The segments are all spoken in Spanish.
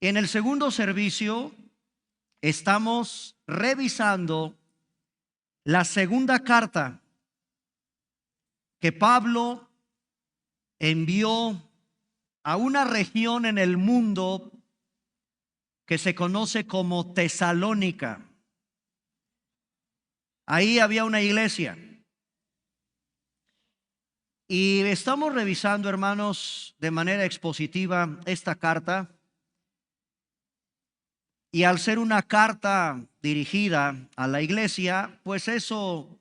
En el segundo servicio estamos revisando la segunda carta que Pablo envió a una región en el mundo que se conoce como Tesalónica. Ahí había una iglesia. Y estamos revisando, hermanos, de manera expositiva esta carta. Y al ser una carta dirigida a la iglesia, pues eso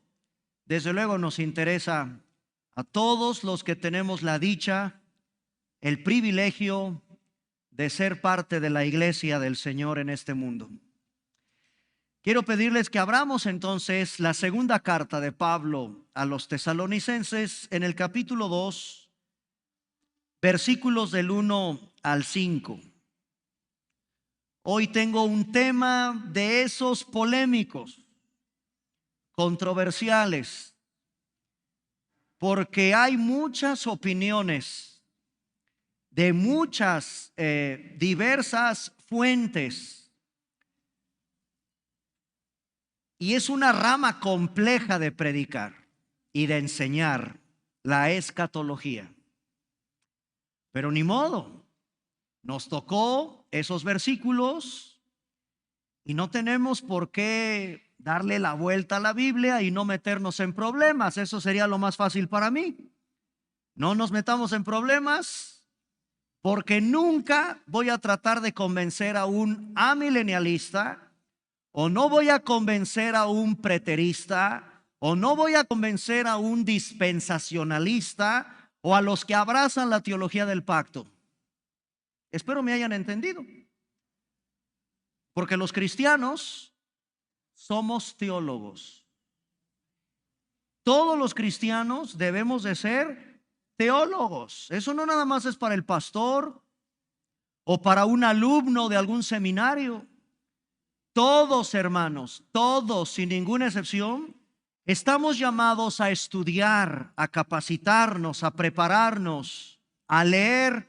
desde luego nos interesa a todos los que tenemos la dicha, el privilegio de ser parte de la iglesia del Señor en este mundo. Quiero pedirles que abramos entonces la segunda carta de Pablo a los tesalonicenses en el capítulo 2, versículos del 1 al 5. Hoy tengo un tema de esos polémicos, controversiales, porque hay muchas opiniones de muchas diversas fuentes. Y es una rama compleja de predicar y de enseñar la escatología. Pero ni modo, nos tocó esos versículos y no tenemos por qué darle la vuelta a la Biblia y no meternos en problemas. Eso sería lo más fácil para mí. No nos metamos en problemas, porque nunca voy a tratar de convencer a un amilenialista, o no voy a convencer a un preterista, o no voy a convencer a un dispensacionalista, o a los que abrazan la teología del pacto. Espero me hayan entendido. Porque los cristianos somos teólogos. Todos los cristianos debemos de ser teólogos. Eso no nada más es para el pastor o para un alumno de algún seminario. Todos, hermanos, todos sin ninguna excepción, estamos llamados a estudiar, a capacitarnos, a prepararnos, a leer.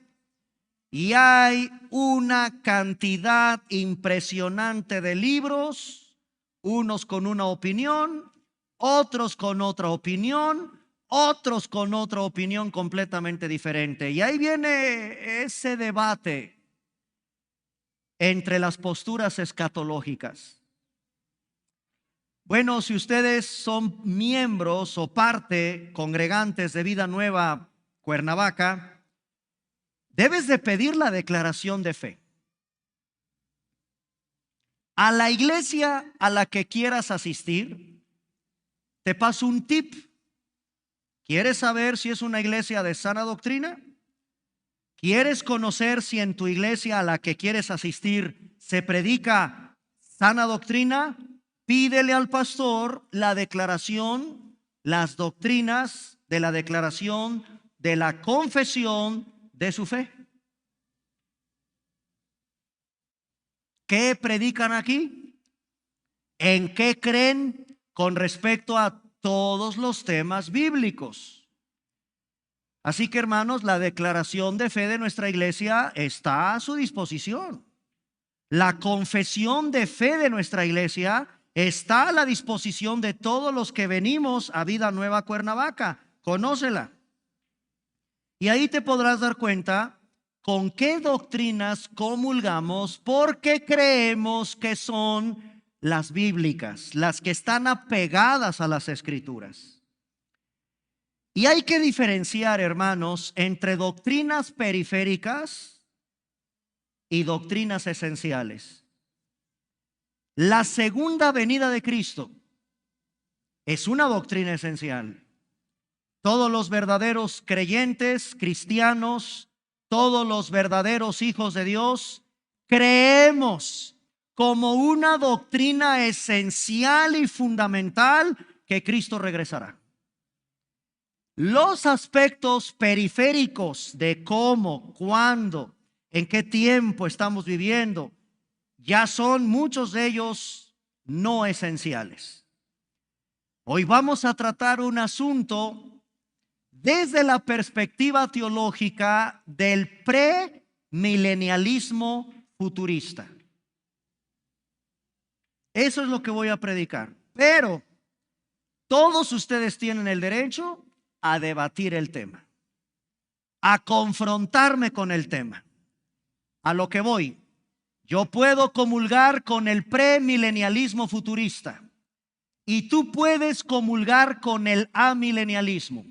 Y hay una cantidad impresionante de libros, unos con una opinión, otros con otra opinión, otros con otra opinión completamente diferente. Y ahí viene ese debate entre las posturas escatológicas. Bueno, si ustedes son miembros o parte congregantes de Vida Nueva Cuernavaca, debes de pedir la declaración de fe. A la iglesia a la que quieras asistir, te paso un tip. ¿Quieres saber si es una iglesia de sana doctrina? ¿Quieres conocer si en tu iglesia a la que quieres asistir se predica sana doctrina? Pídele al pastor la declaración, las doctrinas de la declaración de la confesión de su fe. ¿Qué predican aquí? ¿En qué creen con respecto a todos los temas bíblicos? Así que, hermanos, la declaración de fe de nuestra iglesia está a su disposición. La confesión de fe de nuestra iglesia está a la disposición de todos los que venimos a Vida Nueva Cuernavaca. Conócela. Y ahí te podrás dar cuenta con qué doctrinas comulgamos, porque creemos que son las bíblicas, las que están apegadas a las escrituras. Y hay que diferenciar, hermanos, entre doctrinas periféricas y doctrinas esenciales. La segunda venida de Cristo es una doctrina esencial. Todos los verdaderos creyentes, cristianos, todos los verdaderos hijos de Dios, creemos como una doctrina esencial y fundamental que Cristo regresará. Los aspectos periféricos de cómo, cuándo, en qué tiempo estamos viviendo, ya son muchos de ellos no esenciales. Hoy vamos a tratar un asunto desde la perspectiva teológica del premilenialismo futurista. Eso es lo que voy a predicar. Pero todos ustedes tienen el derecho a debatir el tema, a confrontarme con el tema. A lo que voy, yo puedo comulgar con el premilenialismo futurista y tú puedes comulgar con el amilenialismo.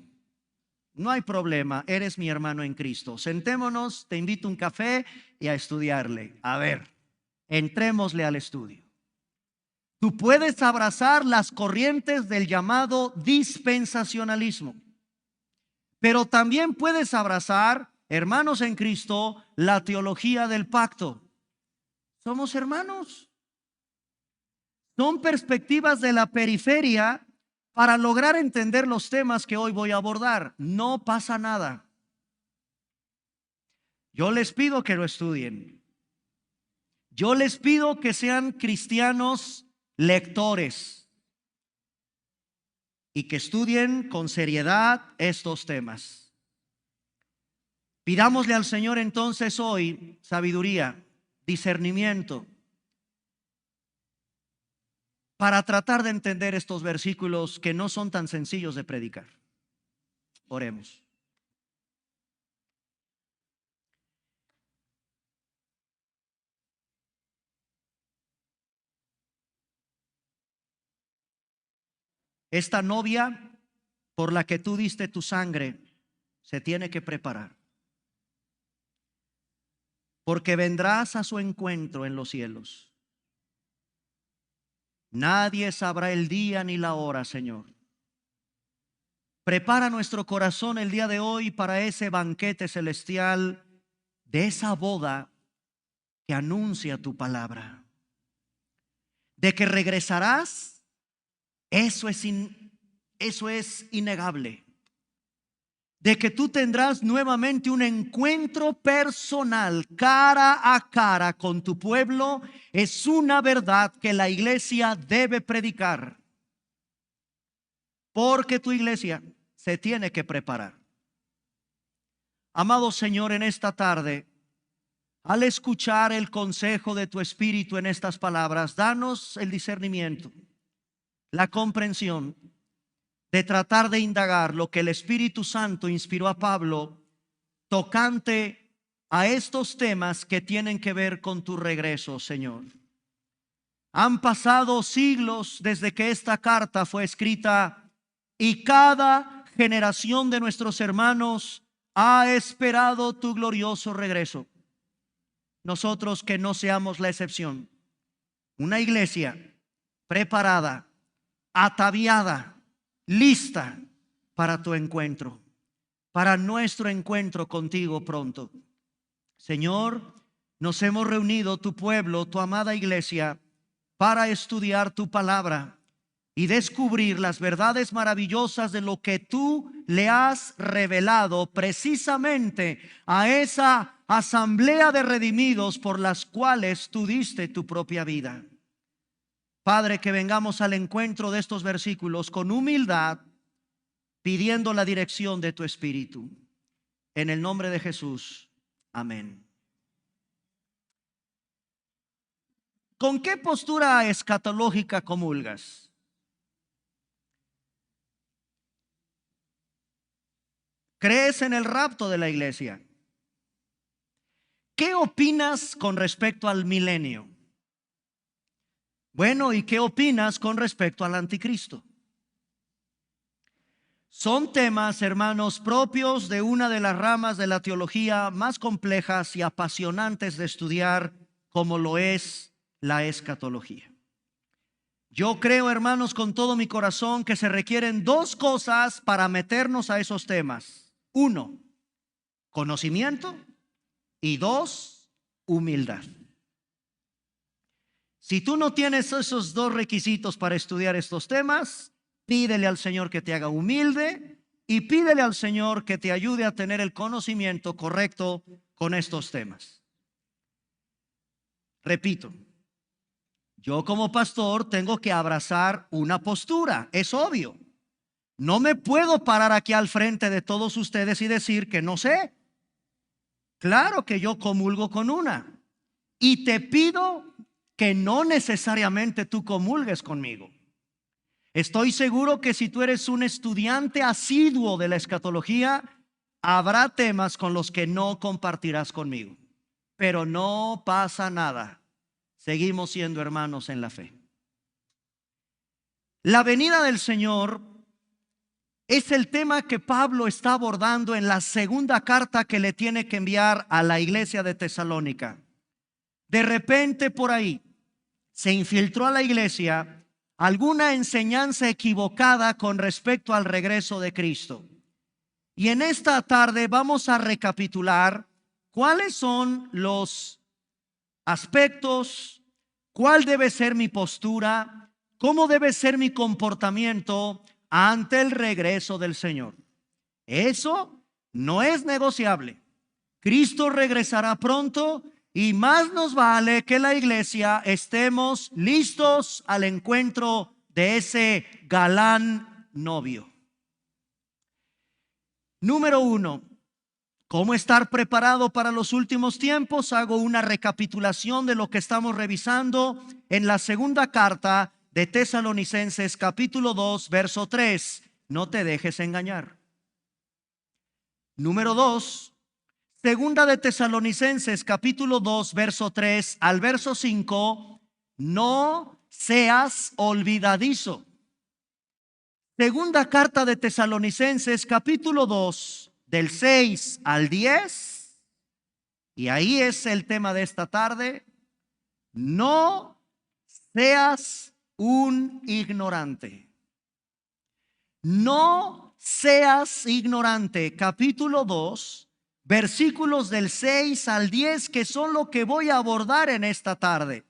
No hay problema, eres mi hermano en Cristo. Sentémonos, te invito a un café y a estudiarle. A ver, entrémosle al estudio. Tú puedes abrazar las corrientes del llamado dispensacionalismo, pero también puedes abrazar, hermanos en Cristo, la teología del pacto. Somos hermanos. Son perspectivas de la periferia para lograr entender los temas que hoy voy a abordar. No pasa nada. Yo les pido que lo estudien. Yo les pido que sean cristianos lectores y que estudien con seriedad estos temas. Pidámosle al Señor entonces hoy sabiduría, discernimiento, para tratar de entender estos versículos que no son tan sencillos de predicar. Oremos. Esta novia por la que tú diste tu sangre se tiene que preparar, porque vendrás a su encuentro en los cielos. Nadie sabrá el día ni la hora, Señor. Prepara nuestro corazón el día de hoy para ese banquete celestial, de esa boda que anuncia tu palabra. De que regresarás, eso es innegable. De que tú tendrás nuevamente un encuentro personal, cara a cara con tu pueblo, es una verdad que la iglesia debe predicar. Porque tu iglesia se tiene que preparar. Amado Señor, en esta tarde, al escuchar el consejo de tu Espíritu en estas palabras, danos el discernimiento, la comprensión de tratar de indagar lo que el Espíritu Santo inspiró a Pablo tocante a estos temas que tienen que ver con tu regreso, Señor. Han pasado siglos desde que esta carta fue escrita y cada generación de nuestros hermanos ha esperado tu glorioso regreso. Nosotros que no seamos la excepción. Una iglesia preparada, ataviada, lista para tu encuentro, para nuestro encuentro contigo pronto. Señor, nos hemos reunido, tu pueblo, tu amada iglesia, para estudiar tu palabra y descubrir las verdades maravillosas de lo que tú le has revelado precisamente a esa asamblea de redimidos por las cuales tú diste tu propia vida. Padre, que vengamos al encuentro de estos versículos con humildad, pidiendo la dirección de tu Espíritu. En el nombre de Jesús. Amén. ¿Con qué postura escatológica comulgas? ¿Crees en el rapto de la iglesia? ¿Qué opinas con respecto al milenio? Bueno, ¿y qué opinas con respecto al anticristo? Son temas, hermanos, propios de una de las ramas de la teología más complejas y apasionantes de estudiar, como lo es la escatología. Yo creo, hermanos, con todo mi corazón que se requieren dos cosas para meternos a esos temas. Uno, conocimiento, y dos, humildad. Si tú no tienes esos dos requisitos para estudiar estos temas, pídele al Señor que te haga humilde y pídele al Señor que te ayude a tener el conocimiento correcto con estos temas. Repito, yo como pastor tengo que abrazar una postura, es obvio. No me puedo parar aquí al frente de todos ustedes y decir que no sé. Claro que yo comulgo con una. y te pido que no necesariamente tú comulgues conmigo. Estoy seguro que si tú eres un estudiante asiduo de la escatología, habrá temas con los que no compartirás conmigo, pero no pasa nada. Seguimos siendo hermanos en la fe. La venida del Señor es el tema que Pablo está abordando en la segunda carta que le tiene que enviar a la iglesia de Tesalónica. De repente por ahí se infiltró a la iglesia alguna enseñanza equivocada con respecto al regreso de Cristo. Y en esta tarde vamos a recapitular cuáles son los aspectos, cuál debe ser mi postura, cómo debe ser mi comportamiento ante el regreso del Señor. Eso no es negociable. Cristo regresará pronto y más nos vale que la iglesia estemos listos al encuentro de ese galán novio. Número 1, ¿cómo estar preparado para los últimos tiempos? Hago una recapitulación de lo que estamos revisando en la segunda carta de Tesalonicenses capítulo 2, verso 3. No te dejes engañar. Número 2, segunda de Tesalonicenses capítulo 2, verso 3 al verso 5. No seas olvidadizo. Segunda carta de Tesalonicenses capítulo 2, del 6 al 10. Y ahí es el tema de esta tarde. No seas un ignorante. No seas ignorante. Capítulo 2, versículos del 6 al 10, que son lo que voy a abordar en esta tarde.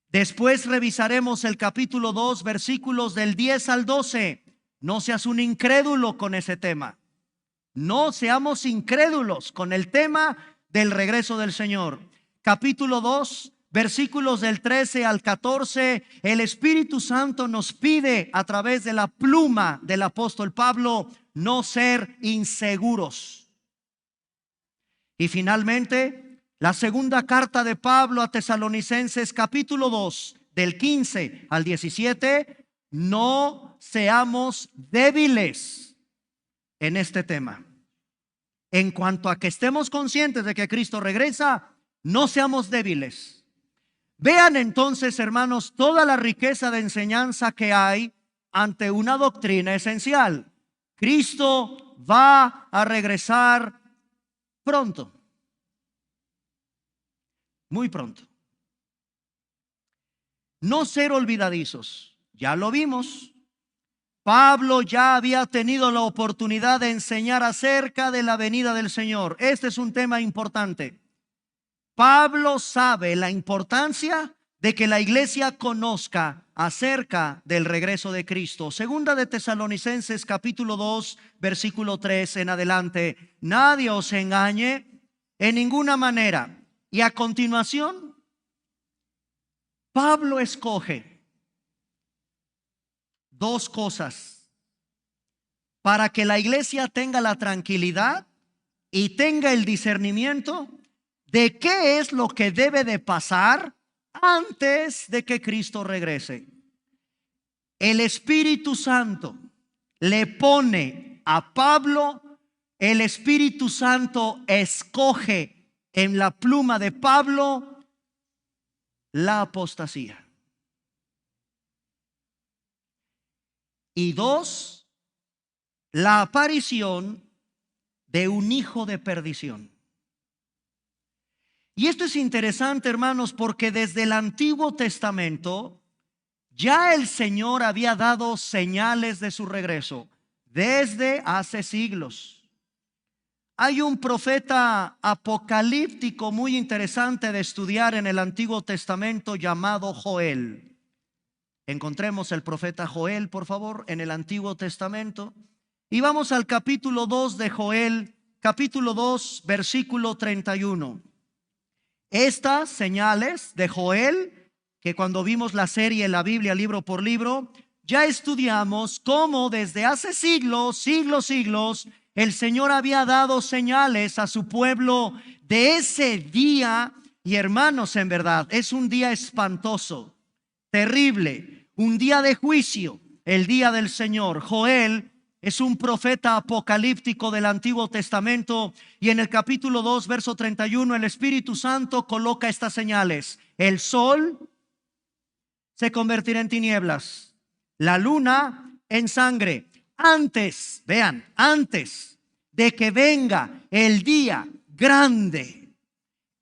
Después revisaremos el capítulo 2, versículos del 10 al 12. No seas un incrédulo con ese tema. No seamos incrédulos con el tema del regreso del Señor. Capítulo 2, versículos del 13 al 14. El Espíritu Santo nos pide a través de la pluma del apóstol Pablo no ser inseguros. Y finalmente, la segunda carta de Pablo a Tesalonicenses capítulo 2, del 15 al 17, no seamos débiles en este tema. En cuanto a que estemos conscientes de que Cristo regresa, no seamos débiles. Vean entonces, hermanos, toda la riqueza de enseñanza que hay ante una doctrina esencial. Cristo va a regresar pronto. Muy pronto. No ser olvidadizos. Ya lo vimos. Pablo ya había tenido la oportunidad de enseñar acerca de la venida del Señor. Este es un tema importante. Pablo sabe la importancia de que la iglesia conozca acerca del regreso de Cristo. Segunda de Tesalonicenses capítulo 2, versículo 3 en adelante. Nadie os engañe en ninguna manera. Y a continuación, Pablo escoge dos cosas para que la iglesia tenga la tranquilidad y tenga el discernimiento de qué es lo que debe de pasar antes de que Cristo regrese. El Espíritu Santo le pone a Pablo, el Espíritu Santo escoge en la pluma de Pablo la apostasía. Y dos, la aparición de un hijo de perdición. Y esto es interesante, hermanos, porque desde el Antiguo Testamento ya el Señor había dado señales de su regreso desde hace siglos. Hay un profeta apocalíptico muy interesante de estudiar en el Antiguo Testamento llamado Joel. Encontremos el profeta Joel, por favor, en el Antiguo Testamento. Y vamos al capítulo 2 de Joel, capítulo 2, versículo 31. Estas señales de Joel, que cuando vimos la serie La Biblia libro por libro, ya estudiamos cómo desde hace siglos, el Señor había dado señales a su pueblo de ese día Y hermanos, en verdad, es un día espantoso, terrible, un día de juicio, el día del Señor. Joel es un profeta apocalíptico del Antiguo Testamento y en el capítulo 2, verso 31, el Espíritu Santo coloca estas señales. El sol se convertirá en tinieblas, la luna en sangre. Antes, vean, antes de que venga el día grande,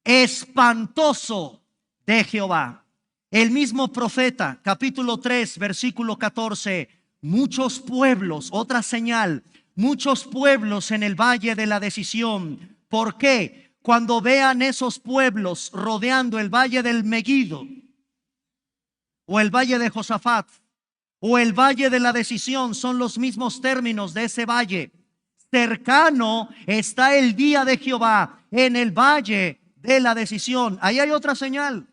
espantoso de Jehová. El mismo profeta, capítulo 3, versículo 14, muchos pueblos, otra señal, muchos pueblos en el valle de la decisión. ¿Por qué? Cuando vean esos pueblos rodeando el valle del Megido, o el valle de Josafat, o el valle de la decisión, son los mismos términos de ese valle. Cercano está el día de Jehová en el valle de la decisión. Ahí hay otra señal.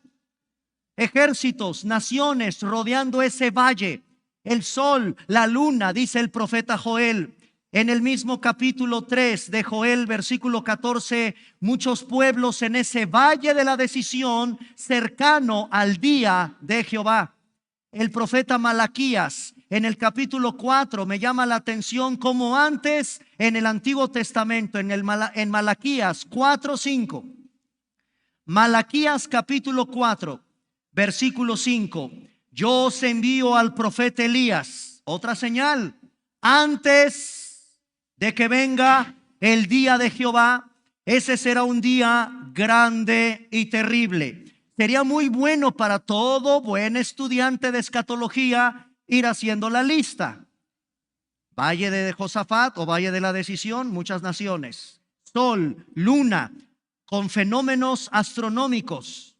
Ejércitos, naciones rodeando ese valle. El sol, la luna, dice el profeta Joel. En el mismo capítulo 3 de Joel, versículo 14, muchos pueblos en ese valle de la decisión, cercano al día de Jehová. El profeta Malaquías, en el capítulo 4, me llama la atención como antes en el Antiguo Testamento, en Malaquías 4:5. Malaquías capítulo 4, versículo 5. Yo os envío al profeta Elías, otra señal, antes de que venga el día de Jehová. Ese será un día grande y terrible. Sería muy bueno para todo buen estudiante de escatología ir haciendo la lista. Valle de Josafat o valle de la decisión, muchas naciones. Sol, luna, con fenómenos astronómicos.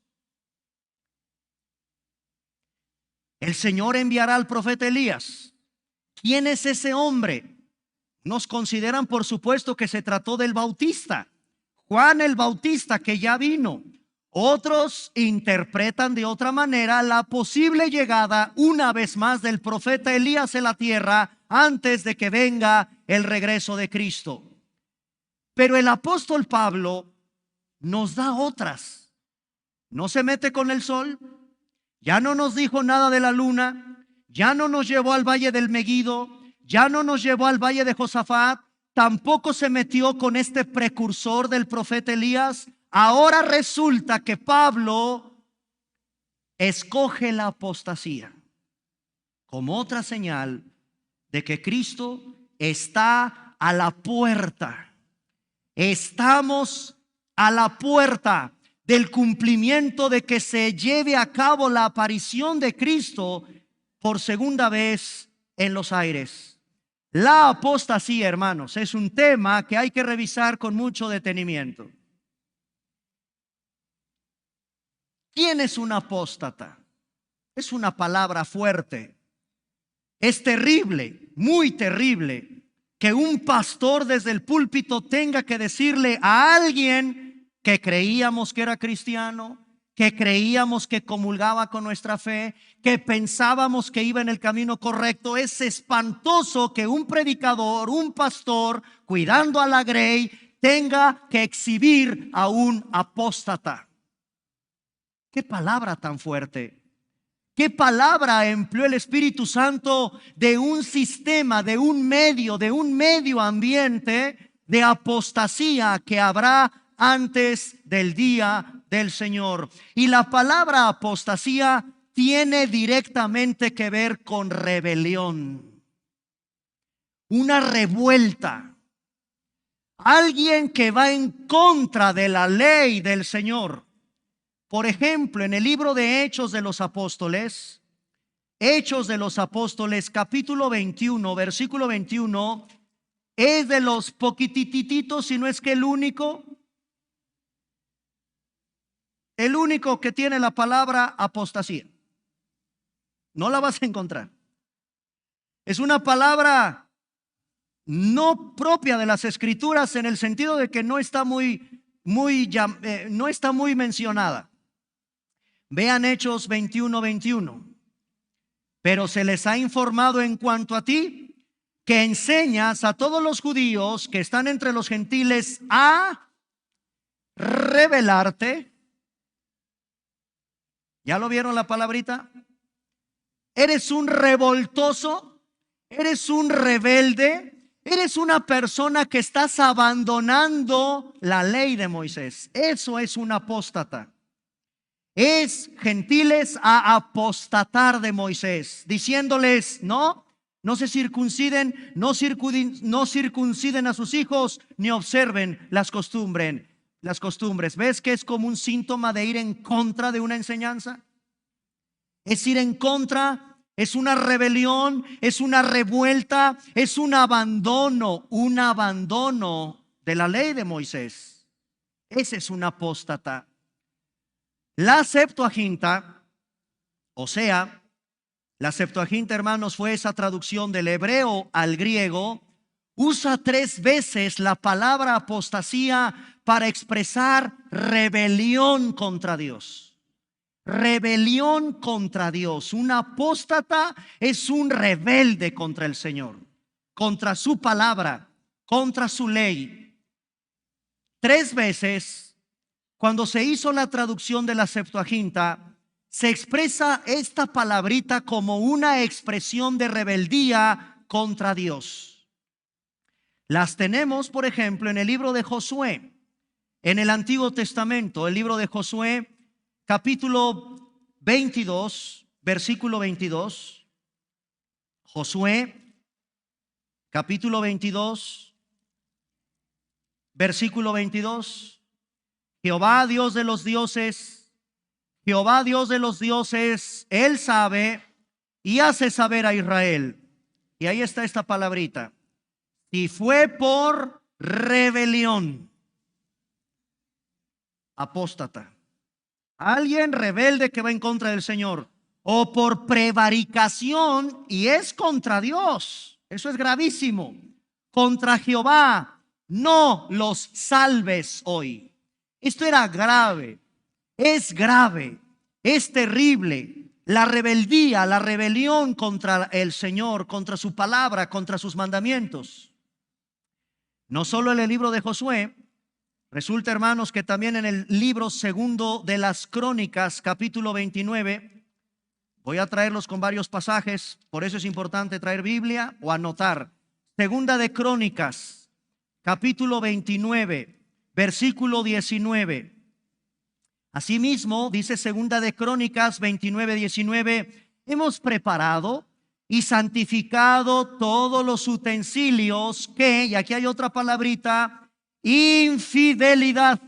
El Señor enviará al profeta Elías. ¿Quién es ese hombre? Nos consideran, por supuesto, que se trató del Bautista, Juan el Bautista, que ya vino. Otros interpretan de otra manera la posible llegada una vez más del profeta Elías en la tierra antes de que venga el regreso de Cristo. Pero el apóstol Pablo nos da otras. No se mete con el sol, ya no nos dijo nada de la luna, ya no nos llevó al valle del Megido, ya no nos llevó al valle de Josafat, tampoco se metió con este precursor del profeta Elías. Ahora resulta que Pablo escoge la apostasía como otra señal de que Cristo está a la puerta. Estamos a la puerta del cumplimiento de que se lleve a cabo la aparición de Cristo por segunda vez en los aires. La apostasía, hermanos, es un tema que hay que revisar con mucho detenimiento. ¿Quién es un apóstata? Es una palabra fuerte. Es terrible, muy terrible, que un pastor desde el púlpito tenga que decirle a alguien que creíamos que era cristiano, que creíamos que comulgaba con nuestra fe, que pensábamos que iba en el camino correcto. Es espantoso que un predicador, un pastor, cuidando a la grey, tenga que exhibir a un apóstata. ¿Qué palabra tan fuerte? ¿Qué palabra empleó el Espíritu Santo de un sistema, de un medio ambiente de apostasía que habrá antes del día del Señor? Y la palabra apostasía tiene directamente que ver con rebelión, una revuelta, alguien que va en contra de la ley del Señor. Por ejemplo, en el libro de Hechos de los Apóstoles, capítulo 21, versículo 21, es de los poquitititos, si no es que el único que tiene la palabra apostasía. No la vas a encontrar. Es una palabra no propia de las Escrituras, en el sentido de que no está muy mencionada. Vean Hechos 21, 21. Pero se les ha informado en cuanto a ti, que enseñas a todos los judíos que están entre los gentiles a rebelarte ¿Ya lo vieron la palabrita? Eres un revoltoso, eres un rebelde, eres una persona que estás abandonando la ley de Moisés. Eso es un apóstata. Es gentiles a apostatar de Moisés, diciéndoles, no se circunciden, no circunciden a sus hijos, ni observen las costumbres. ¿Ves que es como un síntoma de ir en contra de una enseñanza? Es ir en contra, es una rebelión, es una revuelta, es un abandono de la ley de Moisés. Ese es un apóstata. La Septuaginta, o sea, la Septuaginta, hermanos, fue esa traducción del hebreo al griego. Usa 3 veces la palabra apostasía para expresar rebelión contra Dios. Rebelión contra Dios. Un apóstata es un rebelde contra el Señor, contra su palabra, contra su ley. 3 veces, cuando se hizo la traducción de la Septuaginta, se expresa esta palabrita como una expresión de rebeldía contra Dios. Las tenemos, por ejemplo, en el libro de Josué, en el Antiguo Testamento, el libro de Josué, capítulo 22, versículo 22. Josué, capítulo 22, versículo 22. Jehová, Dios de los dioses, Jehová, Dios de los dioses, Él sabe y hace saber a Israel. Y ahí está esta palabrita. Si fue por rebelión, apóstata, alguien rebelde que va en contra del Señor, o por prevaricación, y es contra Dios, eso es gravísimo, contra Jehová, no los salves hoy. Esto era grave, es grave, es terrible. La rebeldía, la rebelión contra el Señor, contra su palabra, contra sus mandamientos. No solo en el libro de Josué, resulta, hermanos, que también en el libro segundo de las Crónicas, capítulo 29, voy a traerlos con varios pasajes, por eso es importante traer Biblia o anotar. Segunda de Crónicas, capítulo 29. Versículo 19. Asimismo, dice Segunda de Crónicas 29, 19, hemos preparado y santificado todos los utensilios que, y aquí hay otra palabrita, infidelidad.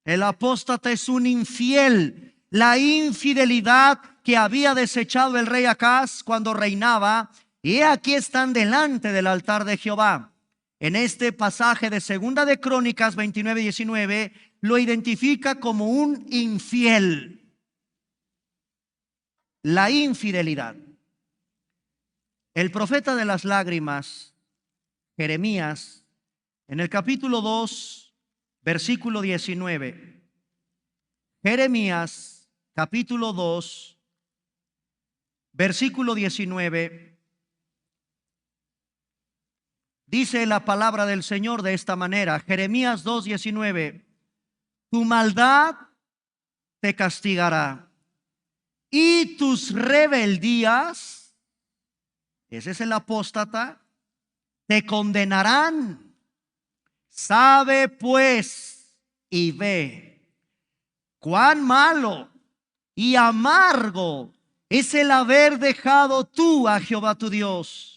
El apóstata es un infiel. La infidelidad que había desechado el rey Acaz cuando reinaba, y aquí están delante del altar de Jehová. En este pasaje de Segunda de Crónicas 29, 19, lo identifica como un infiel. La infidelidad. El profeta de las lágrimas, Jeremías, en el capítulo 2, versículo 19. Jeremías, capítulo 2, versículo 19. Dice la palabra del Señor de esta manera, Jeremías 2:19, tu maldad te castigará y tus rebeldías, ese es el apóstata, te condenarán. Sabe pues y ve cuán malo y amargo es el haber dejado tú a Jehová tu Dios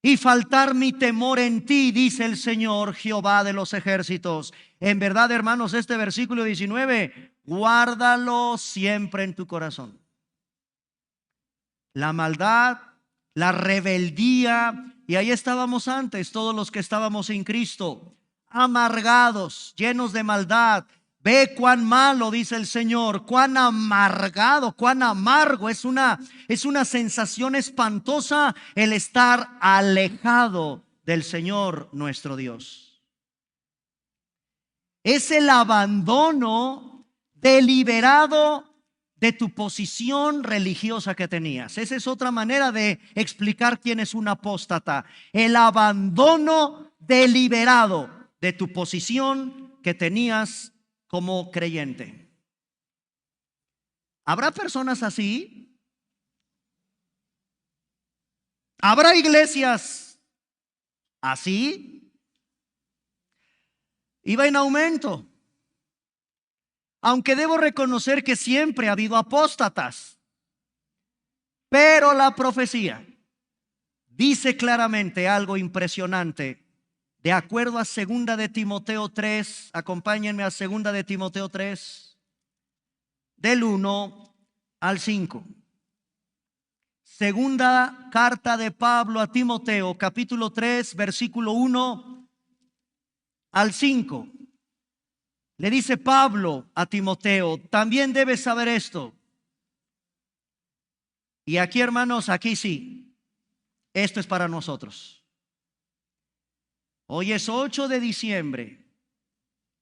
y faltar mi temor en ti, dice el Señor Jehová de los ejércitos. En verdad, hermanos, este versículo 19, guárdalo siempre en tu corazón. La maldad, la rebeldía, y ahí estábamos antes, todos los que estábamos en Cristo, amargados, llenos de maldad. Ve cuán malo, dice el Señor, cuán amargado, cuán amargo. Es una sensación espantosa el estar alejado del Señor nuestro Dios. Es el abandono deliberado de tu posición religiosa que tenías. Esa es otra manera de explicar quién es un apóstata. El abandono deliberado de tu posición que tenías como creyente. ¿Habrá personas así? ¿Habrá iglesias así? Iba en aumento. Aunque debo reconocer que siempre ha habido apóstatas. Pero la profecía dice claramente algo impresionante. De acuerdo a 2 de Timoteo 3, acompáñenme a 2 de Timoteo 3, del 1 al 5. Segunda carta de Pablo a Timoteo, capítulo 3, versículo 1 al 5. Le dice Pablo a Timoteo, también debes saber esto. Y aquí, hermanos, aquí sí, esto es para nosotros. Hoy es 8 de diciembre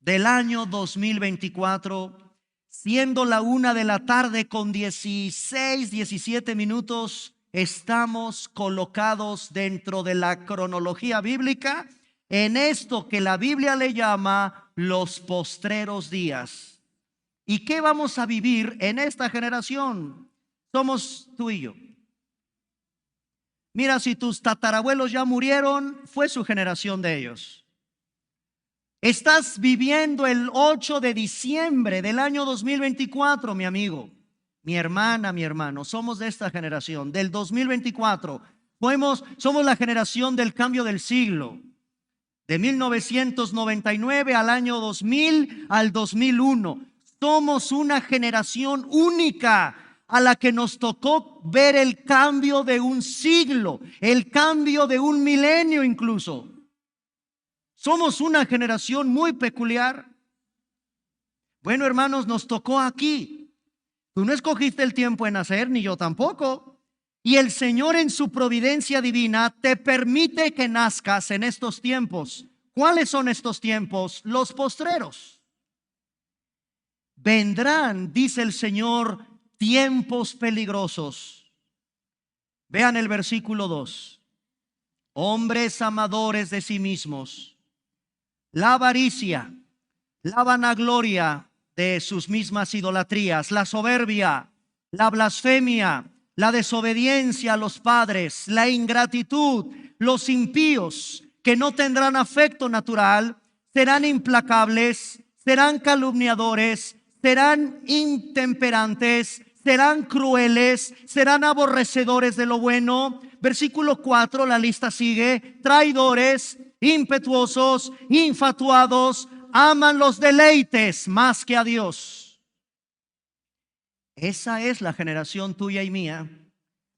del año 2024, siendo la 1 de la tarde con 17 minutos, estamos colocados dentro de la cronología bíblica en esto que la Biblia le llama los postreros días. ¿Y qué vamos a vivir en esta generación? Somos tú y yo. Mira, si tus tatarabuelos ya murieron, fue su generación de ellos. Estás viviendo el 8 de diciembre del año 2024, mi amigo, mi hermana, mi hermano. Somos de esta generación, del 2024. Somos la generación del cambio del siglo. De 1999 al año 2000 al 2001. Somos una generación única a la que nos tocó ver el cambio de un siglo, el cambio de un milenio incluso. Somos una generación muy peculiar. Bueno, hermanos, nos tocó aquí. Tú no escogiste el tiempo en nacer, ni yo tampoco. Y el Señor en su providencia divina te permite que nazcas en estos tiempos. ¿Cuáles son estos tiempos? Los postreros. Vendrán, dice el Señor, tiempos peligrosos. Vean el versículo 2. Hombres amadores de sí mismos, la avaricia, la vanagloria de sus mismas idolatrías, la soberbia, la blasfemia, la desobediencia a los padres, la ingratitud, los impíos que no tendrán afecto natural, serán implacables, serán calumniadores, serán intemperantes, serán crueles, serán aborrecedores de lo bueno. Versículo 4, la lista sigue. Traidores, impetuosos, infatuados, aman los deleites más que a Dios. Esa es la generación tuya y mía.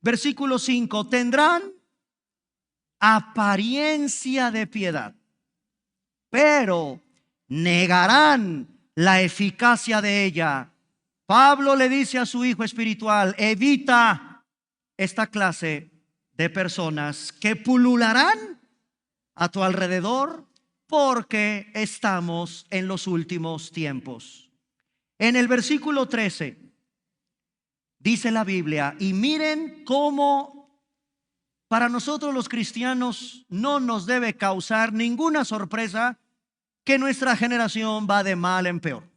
Versículo 5, tendrán apariencia de piedad, pero negarán la eficacia de ella. Pablo le dice a su hijo espiritual, evita esta clase de personas que pulularán a tu alrededor porque estamos en los últimos tiempos. En el versículo 13 dice la Biblia, y miren cómo para nosotros los cristianos no nos debe causar ninguna sorpresa que nuestra generación va de mal en peor.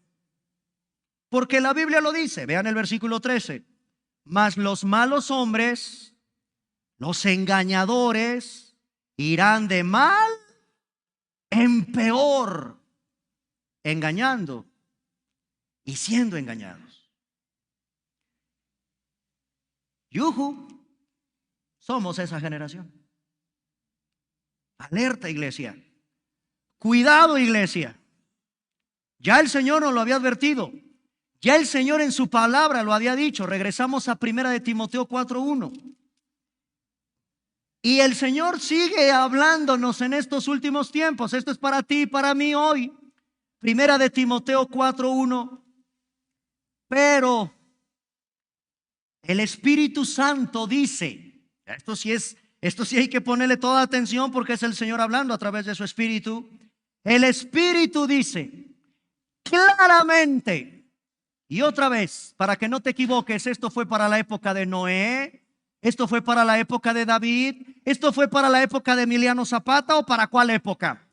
Porque la Biblia lo dice, vean el versículo 13. Mas los malos hombres, los engañadores, irán de mal en peor, engañando y siendo engañados. Yuhu, somos esa generación. Alerta, iglesia. Cuidado, iglesia. Ya el Señor nos lo había advertido. Ya el Señor en su palabra lo había dicho. Regresamos a 1 de Timoteo 4:1. Y el Señor sigue hablándonos en estos últimos tiempos. Esto es para ti y para mí hoy. 1 de Timoteo 4:1. Pero el Espíritu Santo dice, esto sí hay que ponerle toda atención porque es el Señor hablando a través de su Espíritu. El Espíritu dice claramente, y otra vez, para que no te equivoques, esto fue para la época de Noé, esto fue para la época de David, esto fue para la época de Emiliano Zapata, ¿o para cuál época?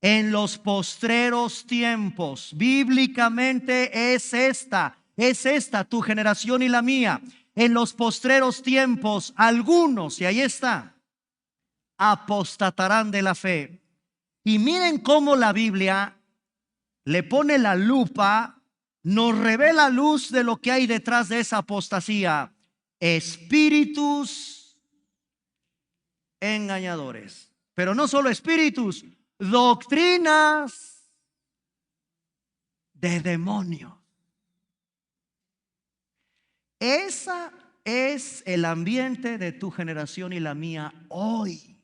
En los postreros tiempos, bíblicamente es esta es esta tu generación y la mía. En los postreros tiempos, algunos, y ahí está, apostatarán de la fe. Y miren cómo la Biblia le pone la lupa, nos revela luz de lo que hay detrás de esa apostasía. Espíritus engañadores. Pero no solo espíritus, doctrinas de demonios. Esa es el ambiente de tu generación y la mía hoy.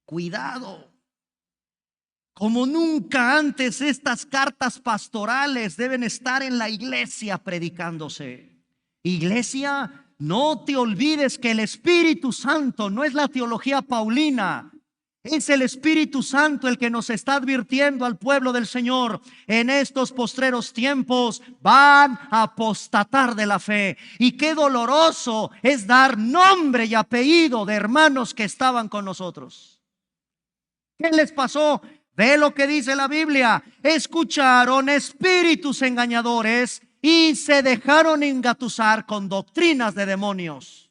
Cuidado. Como nunca antes, estas cartas pastorales deben estar en la iglesia predicándose. Iglesia, no te olvides que el Espíritu Santo no es la teología paulina. Es el Espíritu Santo el que nos está advirtiendo al pueblo del Señor. En estos postreros tiempos van a apostatar de la fe. Y qué doloroso es dar nombre y apellido de hermanos que estaban con nosotros. ¿Qué les pasó? Ve lo que dice la Biblia. Escucharon espíritus engañadores y se dejaron engatusar con doctrinas de demonios.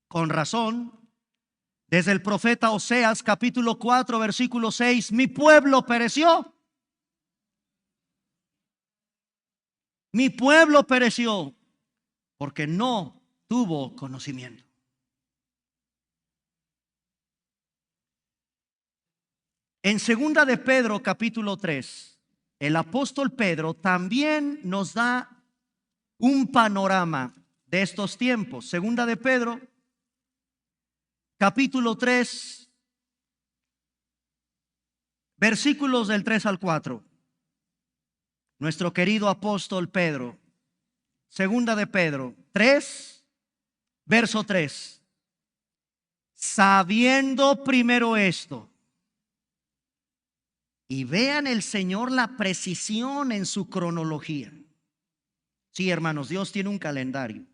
Con razón, desde el profeta Oseas capítulo 4 versículo 6, mi pueblo pereció. Mi pueblo pereció porque no tuvo conocimiento. En segunda de Pedro capítulo 3, el apóstol Pedro también nos da un panorama de estos tiempos. Segunda de Pedro capítulo 3, versículos del 3 al 4. Nuestro querido apóstol Pedro, segunda de Pedro 3, verso 3. Sabiendo primero esto. Y vean el Señor la precisión en su cronología. Sí, hermanos, Dios tiene un calendario.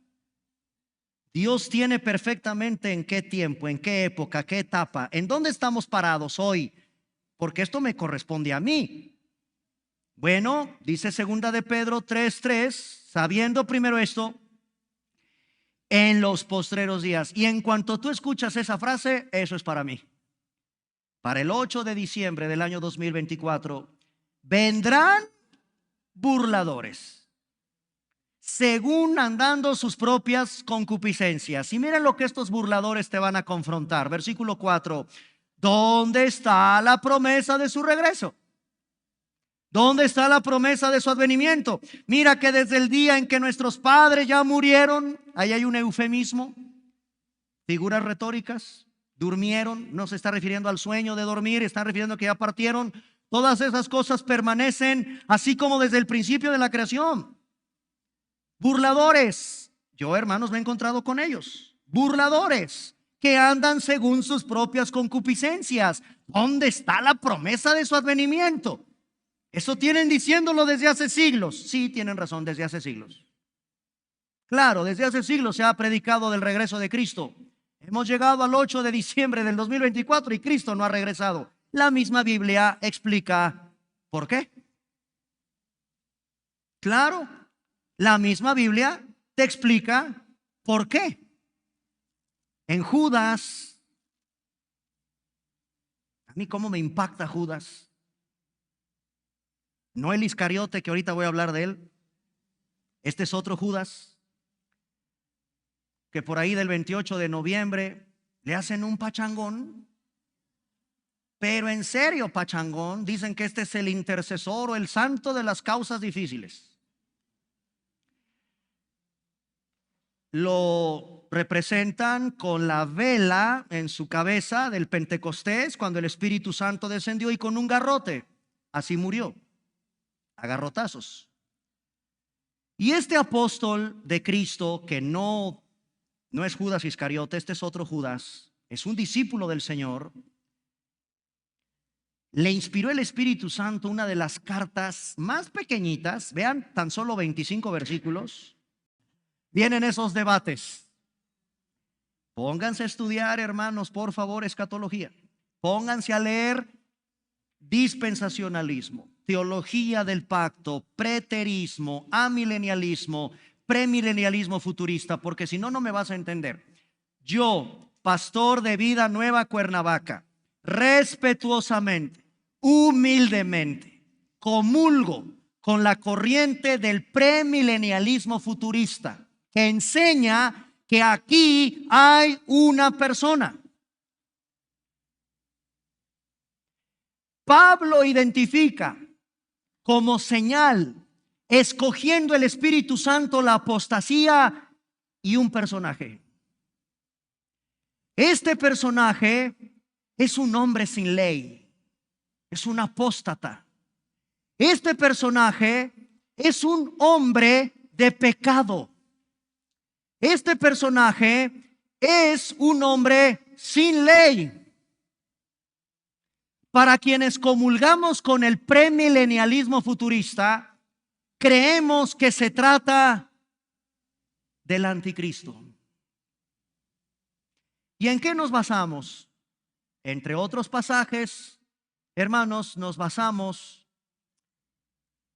Dios tiene perfectamente en qué tiempo, en qué época, qué etapa, en dónde estamos parados hoy, porque esto me corresponde a mí. Bueno, dice segunda de Pedro 3:3, sabiendo primero esto, en los postreros días. Y en cuanto tú escuchas esa frase, eso es para mí. Para el 8 de diciembre del año 2024, vendrán burladores, según andando sus propias concupiscencias. Y miren lo que estos burladores te van a confrontar. Versículo 4. ¿Dónde está la promesa de su regreso? ¿Dónde está la promesa de su advenimiento? Mira que desde el día en que nuestros padres ya murieron, ahí hay un eufemismo, figuras retóricas. Durmieron, no se está refiriendo al sueño de dormir, está refiriendo a que ya partieron. Todas esas cosas permanecen así como desde el principio de la creación. Burladores, yo hermanos me he encontrado con ellos. Burladores que andan según sus propias concupiscencias. ¿Dónde está la promesa de su advenimiento? Eso tienen diciéndolo desde hace siglos. Sí, tienen razón, desde hace siglos. Claro, desde hace siglos se ha predicado del regreso de Cristo. Hemos llegado al 8 de diciembre del 2024 y Cristo no ha regresado. La misma Biblia explica por qué. Claro, la misma Biblia te explica por qué. En Judas, a mí cómo me impacta Judas. No el Iscariote que ahorita voy a hablar de él. Este es otro Judas que por ahí del 28 de noviembre le hacen un pachangón. Pero en serio, pachangón. Dicen que este es el intercesor o el santo de las causas difíciles. Lo representan con la vela en su cabeza del Pentecostés cuando el Espíritu Santo descendió y con un garrote. Así murió, a garrotazos. Y este apóstol de Cristo, que no es Judas Iscariote, este es otro Judas, es un discípulo del Señor. Le inspiró el Espíritu Santo una de las cartas más pequeñitas. Vean, tan solo 25 versículos. Vienen esos debates. Pónganse a estudiar, hermanos, por favor, escatología. Pónganse a leer dispensacionalismo. teología del pacto, preterismo, amilenialismo, premilenialismo futurista, porque si no, no me vas a entender. Yo, pastor de Vida Nueva Cuernavaca, respetuosamente, humildemente, comulgo con la corriente del premilenialismo futurista, que enseña que aquí hay una persona. Pablo identifica como señal, escogiendo el Espíritu Santo, la apostasía y un personaje. Este personaje es un hombre sin ley, es un apóstata. Este personaje es un hombre de pecado. Este personaje es un hombre sin ley. Para quienes comulgamos con el premilenialismo futurista, creemos que se trata del anticristo. ¿Y en qué nos basamos? Entre otros pasajes, hermanos, nos basamos,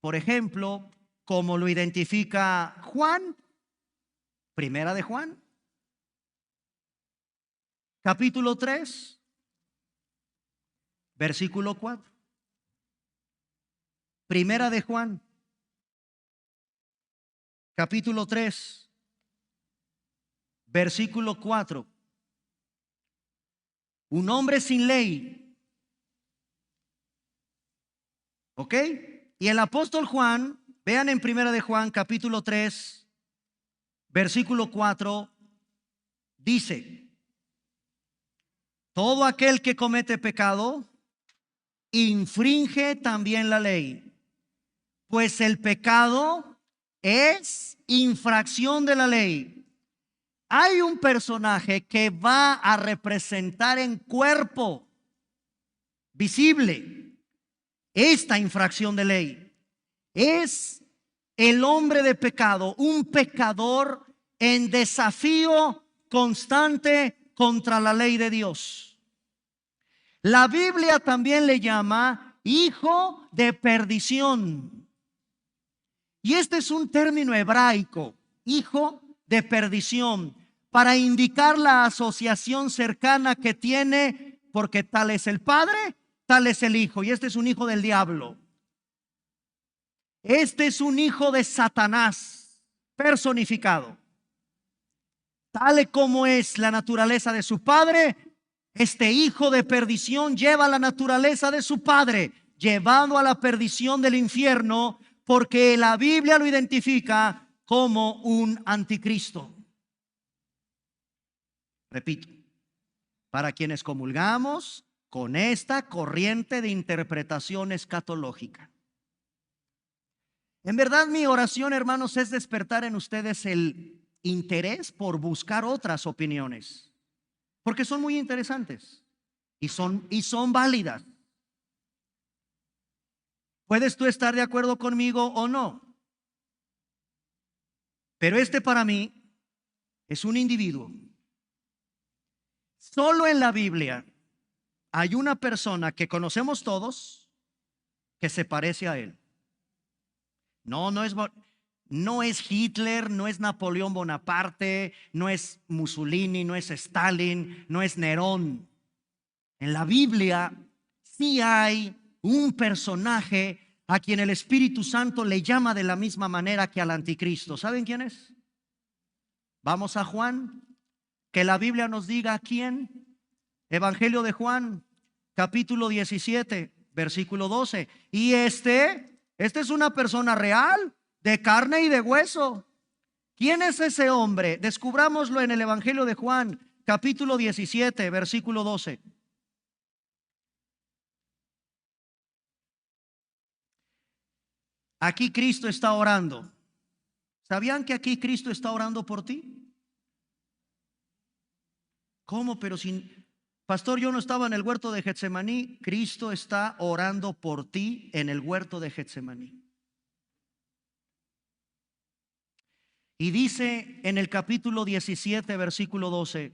por ejemplo, como lo identifica Juan, Primera de Juan, capítulo 3, versículo 4. Primera de Juan, capítulo 3, versículo 4. Un hombre sin ley. ¿Ok? Y el apóstol Juan, vean en Primera de Juan, capítulo 3, versículo 4, dice: todo aquel que comete pecado infringe también la ley, pues el pecado es infracción de la ley. Hay un personaje que va a representar en cuerpo visible esta infracción de ley. Es el hombre de pecado, un pecador en desafío constante contra la ley de Dios. La Biblia también le llama hijo de perdición. Y este es un término hebraico, hijo de perdición, para indicar la asociación cercana que tiene, porque tal es el padre, tal es el hijo, y este es un hijo del diablo. Este es un hijo de Satanás personificado. Tal como es la naturaleza de su padre, este hijo de perdición lleva la naturaleza de su padre, llevado a la perdición del infierno, porque la Biblia lo identifica como un anticristo. Repito, para quienes comulgamos con esta corriente de interpretación escatológica. En verdad, mi oración, hermanos, es despertar en ustedes el interés por buscar otras opiniones, porque son muy interesantes y son válidas. Puedes tú estar de acuerdo conmigo o no, pero este para mí es un individuo. Solo en la Biblia hay una persona que conocemos todos que se parece a él. No es Hitler, no es Napoleón Bonaparte, no es Mussolini, no es Stalin, no es Nerón. En la Biblia sí hay un personaje a quien el Espíritu Santo le llama de la misma manera que al anticristo. ¿Saben quién es? Vamos a Juan, que la Biblia nos diga quién. Evangelio de Juan, capítulo 17, versículo 12. Y este es una persona real, de carne y de hueso. ¿Quién es ese hombre? Descubrámoslo en el Evangelio de Juan, capítulo 17, versículo 12. Aquí Cristo está orando. ¿Sabían que aquí Cristo está orando por ti? ¿Cómo? Pero sin... Pastor, yo no estaba en el huerto de Getsemaní. Cristo está orando por ti en el huerto de Getsemaní. Y dice en el capítulo 17, versículo 12.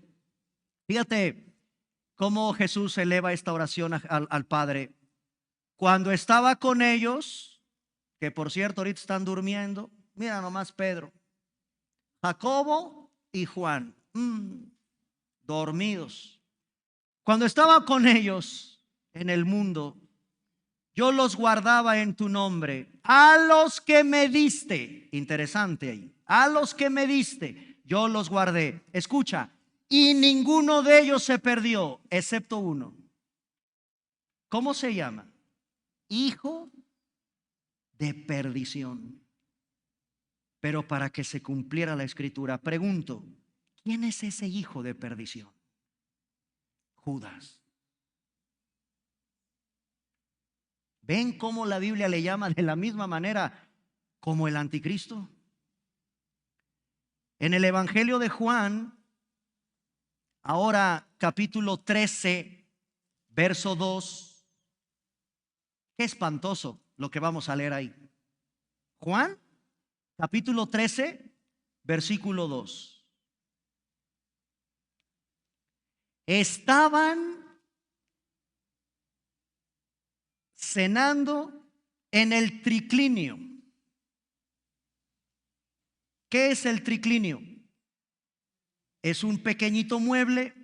Fíjate cómo Jesús eleva esta oración al Padre. Cuando estaba con ellos, que por cierto ahorita están durmiendo, mira nomás Pedro, Jacobo y Juan, dormidos. Cuando estaba con ellos en el mundo, yo los guardaba en tu nombre, a los que me diste, interesante ahí, a los que me diste, yo los guardé. Escucha, y ninguno de ellos se perdió, excepto uno. ¿Cómo se llama? Hijo de perdición. Pero para que se cumpliera la escritura, pregunto, ¿quién es ese hijo de perdición? Judas. ¿Ven cómo la Biblia le llama de la misma manera como el anticristo? En el Evangelio de Juan, ahora capítulo 13, verso 2, qué espantoso lo que vamos a leer ahí. Juan, capítulo 13, versículo 2. Estaban cenando en el triclinio. ¿Qué es el triclinio? Es un pequeñito mueble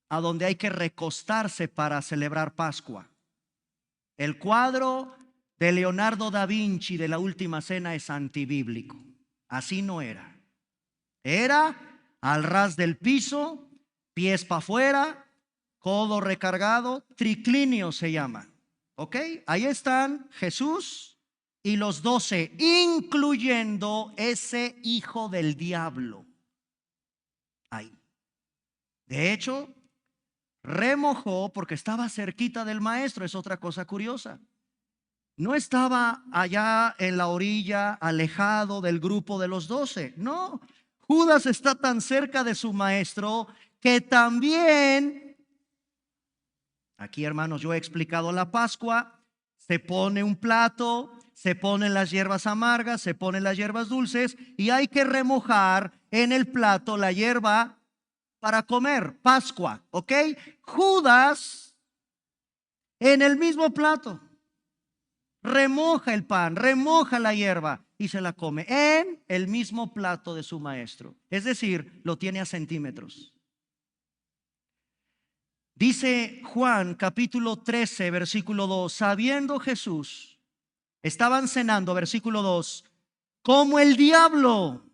a donde hay que recostarse para celebrar Pascua. El cuadro de Leonardo da Vinci de la Última Cena es antibíblico. Así no era. Era al ras del piso, pies para afuera, codo recargado, triclinio se llama. ¿Ok? Ahí están Jesús y los 12, incluyendo ese hijo del diablo. Ahí. De hecho, remojó porque estaba cerquita del maestro. Es otra cosa curiosa. No estaba allá en la orilla, alejado del grupo de los 12. No, Judas está tan cerca de su maestro que también, aquí hermanos, yo he explicado la Pascua, se pone un plato, se ponen las hierbas amargas, se ponen las hierbas dulces y hay que remojar en el plato la hierba para comer, Pascua, ¿ok? Judas en el mismo plato remoja el pan, remoja la hierba y se la come en el mismo plato de su maestro. Es decir, lo tiene a centímetros. Dice Juan capítulo 13 versículo 2, sabiendo Jesús, estaban cenando, versículo 2, como el diablo.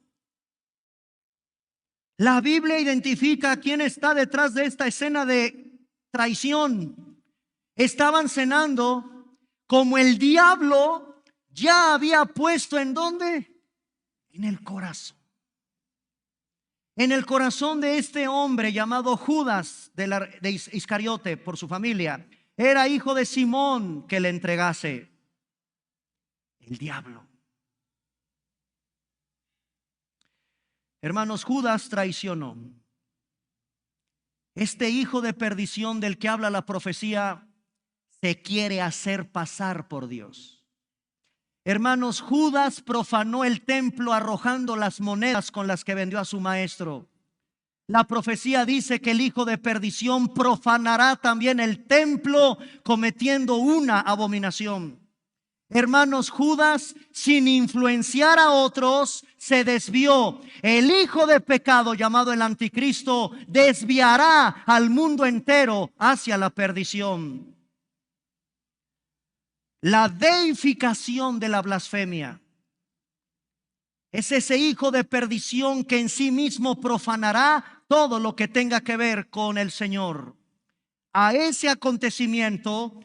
La Biblia identifica a quién está detrás de esta escena de traición. Estaban cenando como el diablo ya había puesto ¿en dónde? En el corazón. En el corazón de este hombre llamado Judas de Iscariote por su familia. Era hijo de Simón que le entregase. El diablo. Hermanos, Judas traicionó. Este hijo de perdición del que habla la profecía se quiere hacer pasar por Dios. Hermanos, Judas profanó el templo arrojando las monedas con las que vendió a su maestro. La profecía dice que el hijo de perdición profanará también el templo cometiendo una abominación. Hermanos, Judas, sin influenciar a otros, se desvió. El hijo de pecado llamado el anticristo desviará al mundo entero hacia la perdición. La deificación de la blasfemia es ese hijo de perdición que en sí mismo profanará todo lo que tenga que ver con el Señor. A ese acontecimiento,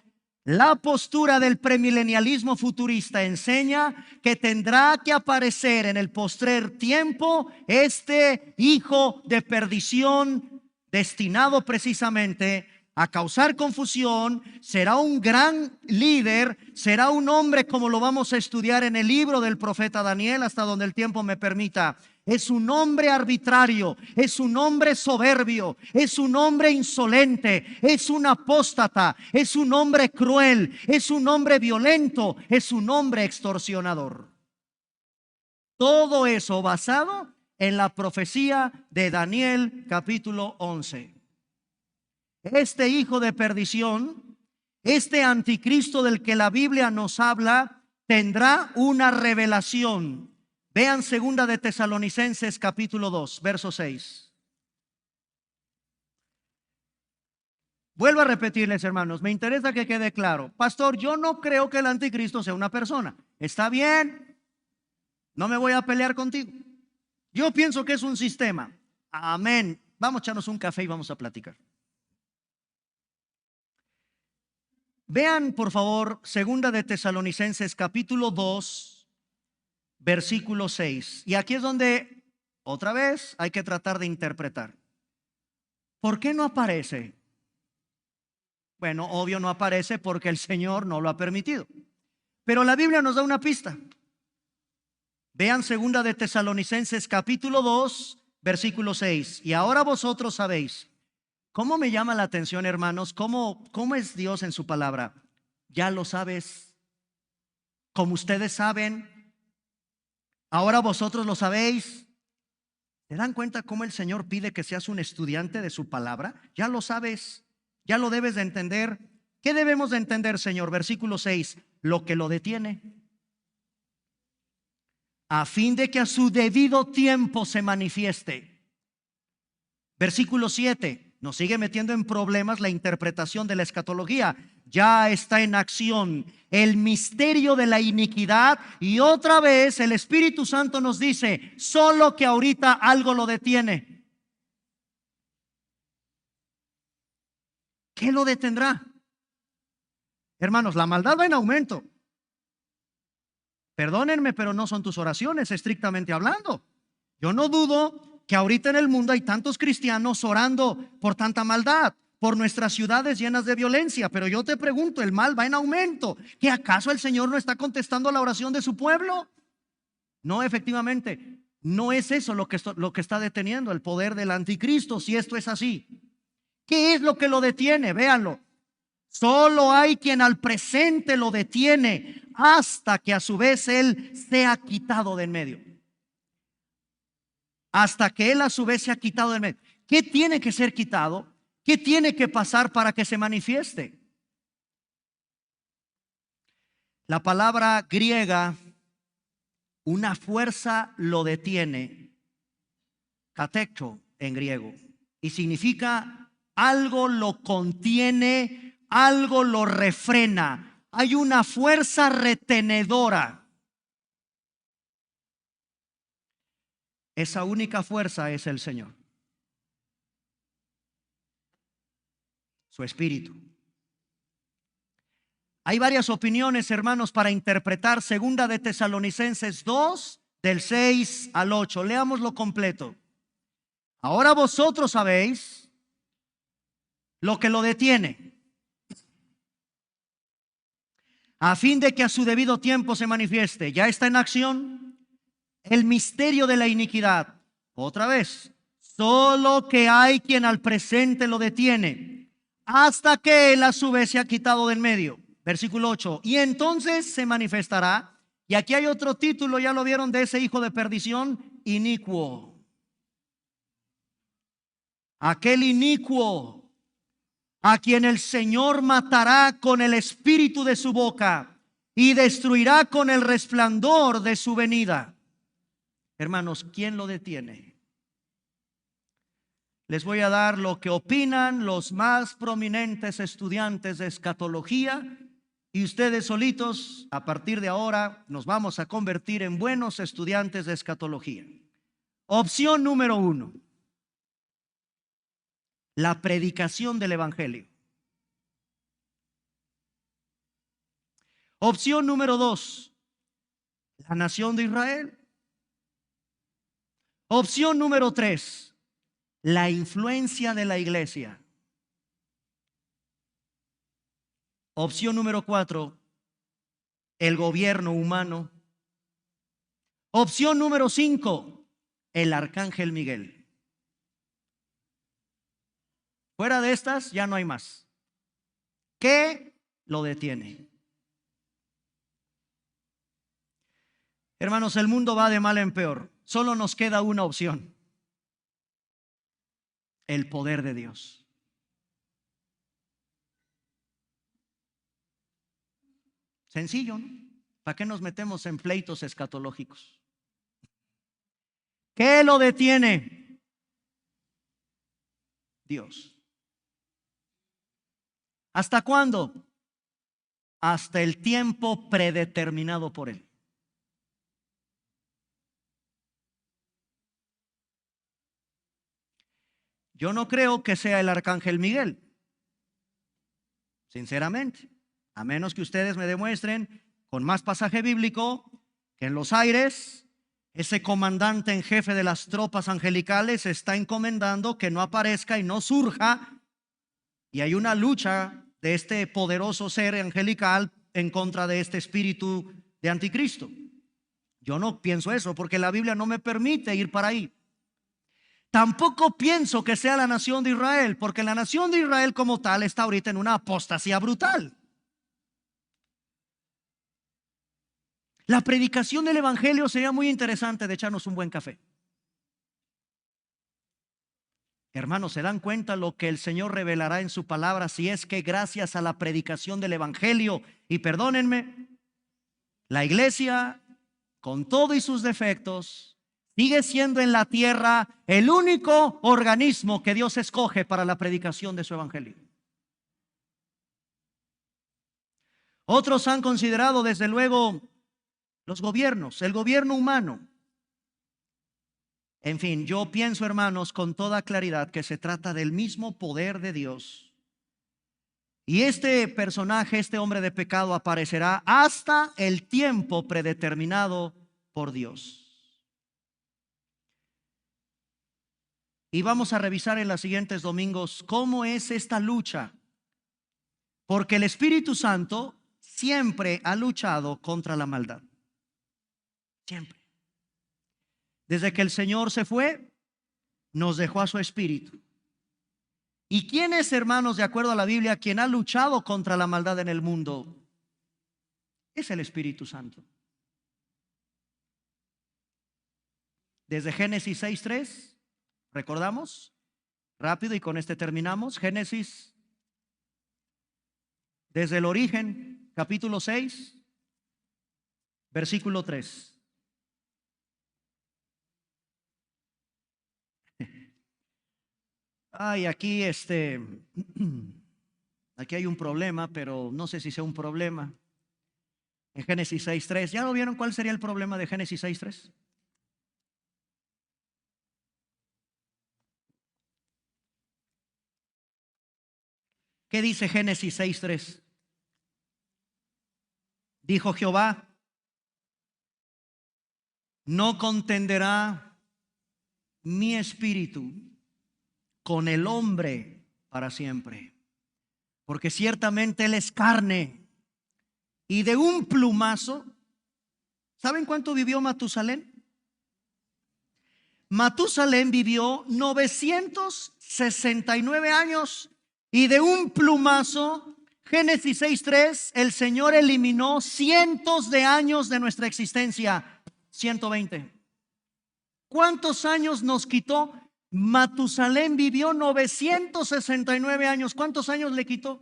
la postura del premilenialismo futurista enseña que tendrá que aparecer en el postrer tiempo este hijo de perdición destinado precisamente a causar confusión. Será un gran líder, será un hombre como lo vamos a estudiar en el libro del profeta Daniel hasta donde el tiempo me permita. Es un hombre arbitrario, es un hombre soberbio, es un hombre insolente, es un apóstata, es un hombre cruel, es un hombre violento, es un hombre extorsionador. Todo eso basado en la profecía de Daniel capítulo 11. Este hijo de perdición Este anticristo del que la Biblia nos habla tendrá una revelación. Vean segunda de Tesalonicenses capítulo 2, verso 6. Vuelvo a repetirles, hermanos, me interesa que quede claro. Pastor, yo no creo que el anticristo sea una persona. Está bien, no me voy a pelear contigo. Yo pienso que es un sistema. Amén. Vamos a echarnos un café y vamos a platicar. Vean, por favor, segunda de Tesalonicenses capítulo 2, versículo 6. Y aquí es donde, otra vez, hay que tratar de interpretar. ¿Por qué no aparece? Bueno, obvio no aparece porque el Señor no lo ha permitido. Pero la Biblia nos da una pista. Vean segunda de Tesalonicenses capítulo 2, versículo 6. Y ahora vosotros sabéis. ¿Cómo me llama la atención, hermanos? ¿Cómo es Dios en su palabra? Ya lo sabes. Como ustedes saben, ahora vosotros lo sabéis. ¿Se dan cuenta cómo el Señor pide que seas un estudiante de su palabra? Ya lo sabes, ya lo debes de entender. ¿Qué debemos de entender, Señor? Versículo 6, lo que lo detiene, a fin de que a su debido tiempo se manifieste. Versículo 7, nos sigue metiendo en problemas la interpretación de la escatología. Ya está en acción el misterio de la iniquidad, y otra vez el Espíritu Santo nos dice, solo que ahorita algo lo detiene. ¿Qué lo detendrá? Hermanos, la maldad va en aumento. Perdónenme, pero no son tus oraciones, estrictamente hablando. Yo no dudo que ahorita en el mundo hay tantos cristianos orando por tanta maldad, por nuestras ciudades llenas de violencia, pero yo te pregunto, el mal va en aumento. ¿Que acaso el Señor no está contestando la oración de su pueblo? No, efectivamente, no es eso lo que está deteniendo el poder del anticristo, si esto es así. ¿Qué es lo que lo detiene? Véanlo. Solo hay quien al presente lo detiene hasta que a su vez él sea quitado de en medio. Hasta que él a su vez sea quitado de en medio. ¿Qué tiene que ser quitado? ¿Qué tiene que pasar para que se manifieste? La palabra griega, una fuerza lo detiene, katekto en griego, y significa algo lo contiene, algo lo refrena. Hay una fuerza retenedora. Esa única fuerza es el Señor, su Espíritu. Hay varias opiniones, hermanos, para interpretar segunda de Tesalonicenses 2, del 6 al 8. Leámoslo completo. Ahora vosotros sabéis lo que lo detiene, a fin de que a su debido tiempo se manifieste. Ya está en acción el misterio de la iniquidad. Otra vez, solo que hay quien al presente lo detiene, hasta que él a su vez se ha quitado de en medio. Versículo 8, y entonces se manifestará. Y aquí hay otro título, ya lo vieron, de ese hijo de perdición, inicuo. Aquel inicuo a quien el Señor matará con el espíritu de su boca y destruirá con el resplandor de su venida. Hermanos, ¿quién lo detiene? Les voy a dar lo que opinan los más prominentes estudiantes de escatología, y ustedes solitos, a partir de ahora, nos vamos a convertir en buenos estudiantes de escatología. Opción número 1, la predicación del evangelio. Opción número 2, la nación de Israel. Opción número 3, la influencia de la iglesia. Opción número 4, el gobierno humano. Opción número 5, el arcángel Miguel. Fuera de estas ya no hay más. ¿Qué lo detiene? Hermanos, el mundo va de mal en peor. Solo nos queda una opción: el poder de Dios. Sencillo, ¿no? ¿Para qué nos metemos en pleitos escatológicos? ¿Qué lo detiene? Dios. ¿Hasta cuándo? Hasta el tiempo predeterminado por Él. Yo no creo que sea el arcángel Miguel, sinceramente, a menos que ustedes me demuestren con más pasaje bíblico que en los aires ese comandante en jefe de las tropas angelicales está encomendando que no aparezca y no surja, y hay una lucha de este poderoso ser angelical en contra de este espíritu de anticristo. Yo no pienso eso porque la Biblia no me permite ir para ahí. Tampoco pienso que sea la nación de Israel, porque la nación de Israel como tal está ahorita en una apostasía brutal. La predicación del evangelio sería muy interesante de echarnos un buen café. Hermanos, ¿se dan cuenta lo que el Señor revelará en su palabra si es que gracias a la predicación del evangelio, y perdónenme, la iglesia con todo y sus defectos sigue siendo en la tierra el único organismo que Dios escoge para la predicación de su evangelio? Otros han considerado desde luego los gobiernos, el gobierno humano. En fin, yo pienso, hermanos, con toda claridad que se trata del mismo poder de Dios. Y este personaje, este hombre de pecado, aparecerá hasta el tiempo predeterminado por Dios. Y vamos a revisar en los siguientes domingos cómo es esta lucha. Porque el Espíritu Santo siempre ha luchado contra la maldad. Siempre. Desde que el Señor se fue, nos dejó a su Espíritu. ¿Y quién es, hermanos, de acuerdo a la Biblia, quien ha luchado contra la maldad en el mundo? Es el Espíritu Santo. Desde Génesis 6:3, ¿recordamos? Rápido y con este terminamos. Génesis, desde el origen, capítulo 6, versículo 3. Ay, aquí aquí hay un problema, pero no sé si sea un problema. En Génesis 6:3, ¿ya lo vieron cuál sería el problema de Génesis 6:3? ¿Qué dice Génesis 6:3? Dijo Jehová: no contenderá mi espíritu con el hombre para siempre, porque ciertamente él es carne y de un plumazo. ¿Saben cuánto vivió Matusalén? Matusalén vivió 969 años y de un plumazo, Génesis 6:3, el Señor eliminó cientos de años de nuestra existencia. 120. ¿Cuántos años nos quitó? Matusalén vivió 969 años. ¿Cuántos años le quitó?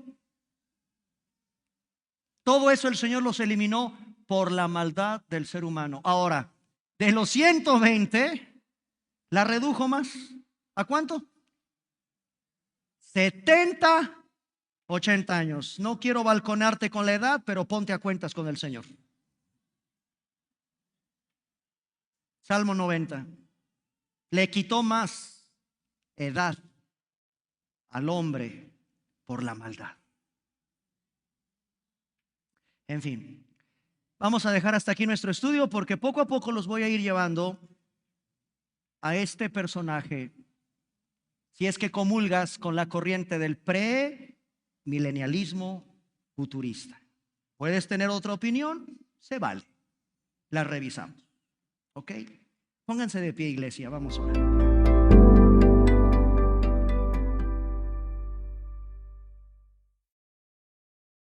Todo eso el Señor los eliminó por la maldad del ser humano. Ahora, de los 120, la redujo más. ¿A cuánto? 70, 80 años. No quiero balconarte con la edad, pero ponte a cuentas con el Señor. Salmo 90. Le quitó más edad al hombre por la maldad. En fin, vamos a dejar hasta aquí nuestro estudio porque poco a poco los voy a ir llevando a este personaje. Si es que comulgas con la corriente del premilenialismo futurista. ¿Puedes tener otra opinión? Se vale. La revisamos. ¿Ok? Pónganse de pie, iglesia. Vamos a orar.